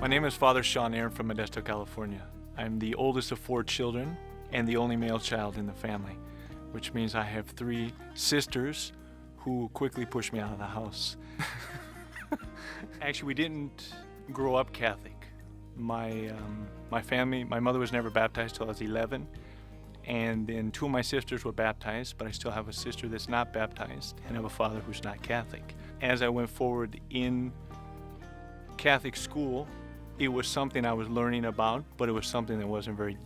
My name is Father Shawn Aaron from Modesto, California. I'm the oldest of 4 children and the only male child in the family, which means I have 3 sisters who quickly pushed me out of the house. Actually, we didn't grow up Catholic. My mother was never baptized till I was 11, and then 2 of my sisters were baptized, but I still have a sister that's not baptized, and I have a father who's not Catholic. As I went forward in Catholic school, it was something I was learning about, but it was something that wasn't very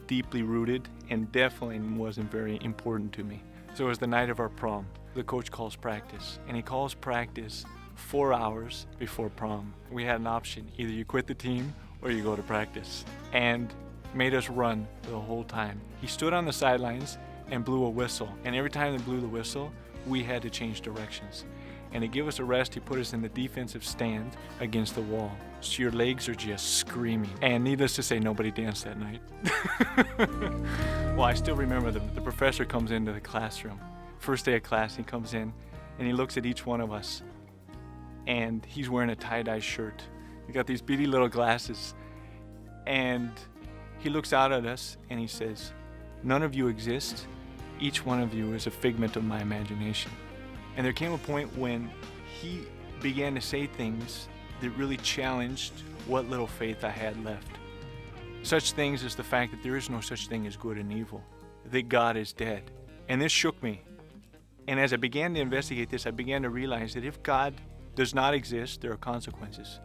deeply rooted, and definitely wasn't very important to me. So it was the night of our prom. The coach calls practice, and he calls practice 4 hours before prom. We had an option: either you quit the team or you go to practice, and made us run the whole time. He stood on the sidelines and blew a whistle, and every time they blew the whistle, we had to change directions. And to give us a rest, he put us in the defensive stand against the wall. So your legs are just screaming. And needless to say, nobody danced that night. Well, I still remember the professor comes into the classroom. First day of class, he comes in and he looks at each one of us. And he's wearing a tie-dye shirt. He got these beady little glasses. And he looks out at us and he says, "None of you exist. Each one of you is a figment of my imagination." And there came a point when he began to say things that really challenged what little faith I had left. Such things as the fact that there is no such thing as good and evil, that God is dead. And this shook me. And as I began to investigate this, I began to realize that if God does not exist, there are consequences.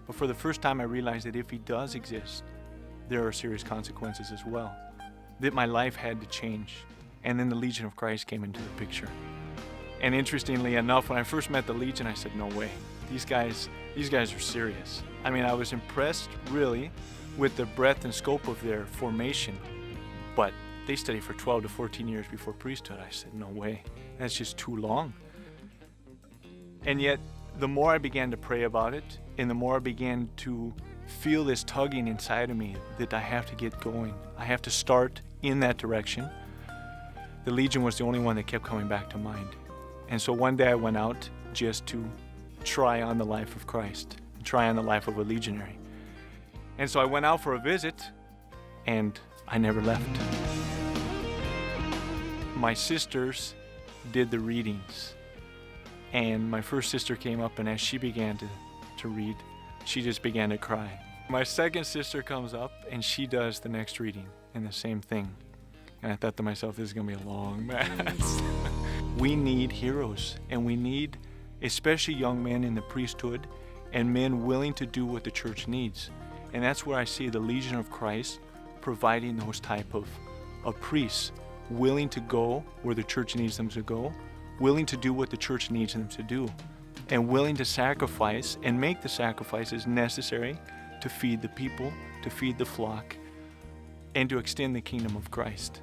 But for the first time, I realized that if he does exist, there are serious consequences as well. That my life had to change. And then the Legion of Christ came into the picture. And interestingly enough, when I first met the Legion, I said, no way, these guys are serious. I mean, I was impressed really with the breadth and scope of their formation, but they studied for 12 to 14 years before priesthood. I said, no way, that's just too long. And yet, the more I began to pray about it, and the more I began to feel this tugging inside of me that I have to get going, I have to start in that direction, the Legion was the only one that kept coming back to mind. And so one day I went out just to try on the life of Christ, try on the life of a legionary. And so I went out for a visit, and I never left. My sisters did the readings, and my first sister came up, and as she began to read, she just began to cry. My second sister comes up, and she does the next reading, and the same thing. And I thought to myself, this is going to be a long mass. We need heroes, and we need especially young men in the priesthood and men willing to do what the church needs. And that's where I see the Legion of Christ providing those type of priests, willing to go where the church needs them to go, willing to do what the church needs them to do, and willing to sacrifice and make the sacrifices necessary to feed the people, to feed the flock, and to extend the kingdom of Christ.